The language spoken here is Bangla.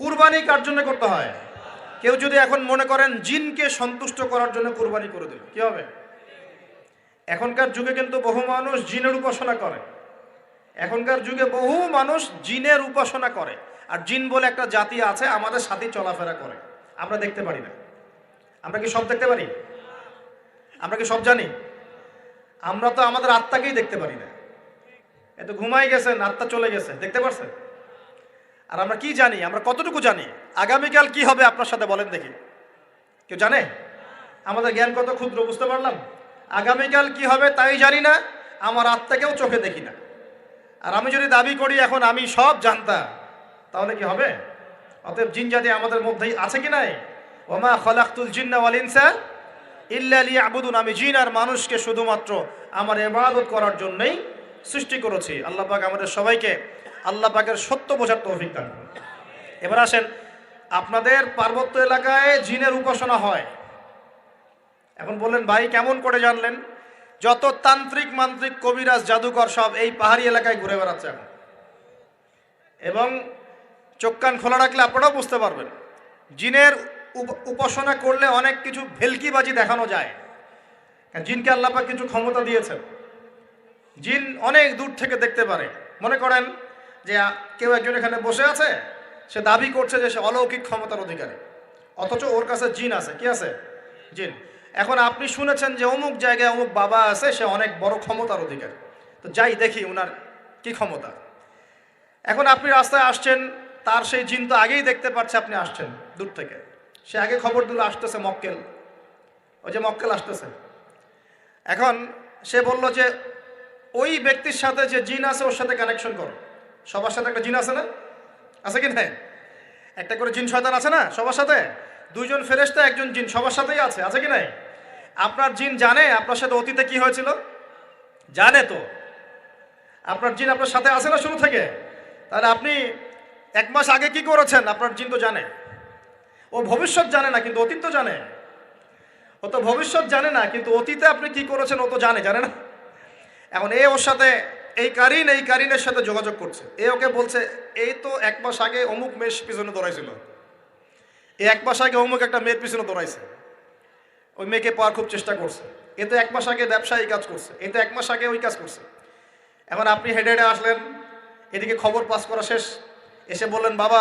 কুরবানি কার জন্য করতে হয়? কেউ যদি এখন মনে করেন জিনকে সন্তুষ্ট করার জন্য কুরবানি করে দিল, কি হবে? এখনকার যুগে কিন্তু বহু মানুষ জিনের উপাসনা করে। এখনকার যুগে বহু মানুষ জিনের উপাসনা করে। আর জিন বলে একটা জাতি আছে, আমাদের সাথে চলাফেরা করে, আমরা দেখতে পারি না। আমরা কি সব দেখতে পারি? আমরা কি সব জানি? আমরা তো আমাদের আত্মাকেই দেখতে পারি না। এত ঘুমাই গেছেন, আত্মা চলে গেছে, দেখতে পারছেন? আর আমরা কি জানি? আমরা কতটুকু জানি আগামীকাল কি হবে আপনার সাথে, বলেন দেখি। কেউ জানে? আমাদের জ্ঞান কত ক্ষুদ্র, বুঝতে পারলাম। আগামীকাল কি হবে তাই জানি না, আমার আত্মাকেও চোখে দেখি না। আর আমি যদি দাবি করি এখন আমি সব জানতাম, তাহলে কি হবে? অতএব জিন জাতি আমাদের মধ্যেই আছে কি নাই? ওমা খলাকতুল জিন্না ওয়াল ইনসা ইল্লা লিয়াবুদুন, আমি জিন আর মানুষকে শুধুমাত্র আমার ইবাদত করার জন্যই সৃষ্টি করেছি। আল্লাহ পাক আমাদের সবাইকে আল্লাহ পাকের সত্য বোঝার তৌফিক দান করুন। এবার আসেন, আপনাদের পার্বত্য এলাকায় জিনের উপাসনা হয়। এখন বললেন ভাই কেমন করে জানলেন? যত তান্ত্রিক মান্ত্রিক কবিরাজ জাদুকর সব এই পাহাড়ি এলাকায় ঘুরে বেড়াচ্ছে এখন। এবং চোখ কান খোলা রাখলে আপনারাও বুঝতে পারবেন, জিনের উপাসনা করলে অনেক কিছু ভেলকিবাজি দেখানো যায়। জিনকে আল্লাহ পাক কিছু ক্ষমতা দিয়েছেন। জিন অনেক দূর থেকে দেখতে পারে। মনে করেন যে কেউ একজন এখানে বসে আছে, সে দাবি করছে যে সে অলৌকিক ক্ষমতার অধিকারী, অথচ ওর কাছে জিন আছে। কি আছে? জিন। এখন আপনি শুনেছেন যে অমুক জায়গায় অমুক বাবা আছে, সে অনেক বড় ক্ষমতার অধিকারী, তো যাই দেখি ওনার কি ক্ষমতা। এখন আপনি রাস্তায় আসছেন, তার সেই জিন তো আগেই দেখতে পাচ্ছে আপনি আসছেন দূর থেকে। সে আগে খবর দিল আসতেছে মক্কেল, ওই যে মক্কেল আসতেছে। এখন সে বলল যে ওই ব্যক্তির সাথে যে জিন আছে ওর সাথে কানেকশন করো। সবার সাথে একটা জিন আছে না? আছে কি না? একটা করে জিন শয়তান আছে না সবার সাথে? দুইজন ফেরেশতা, একজন জিন, সবার সাথেই আছে। আছে কি নাই? আপনার জিন জানে আপনার সাথে অতীতে কি হয়েছিল? জানে তো। আপনার জিন আপনার সাথে আছে না শুরু থেকে? তাহলে আপনি 1 মাস আগে কি করেছেন আপনার জিন তো জানে। ও ভবিষ্যৎ জানে না, কিন্তু অতীত তো জানে। ও তো ভবিষ্যৎ জানে না, কিন্তু অতীতে আপনি কি করেছেন ও তো জানে না? এখন ওর সাথে এই কারিনের সাথে যোগাযোগ করছে। ওকে বলছে এই তো 1 মাস আগে অমুক মেয়ের পিছনে দৌড়াইছিল, 1 মাস আগে অমুক একটা মেয়ের পিছনে দৌড়াইছে, ওই মেয়েকে পাওয়ার খুব চেষ্টা করছে। তো 1 মাস আগে ব্যবসায়ী কাজ করছে, তো 1 মাস আগে ওই কাজ করছে। এখন আপনি হেডে হেডে আসলেন, এদিকে খবর পাস করা শেষ, এসে বললেন বাবা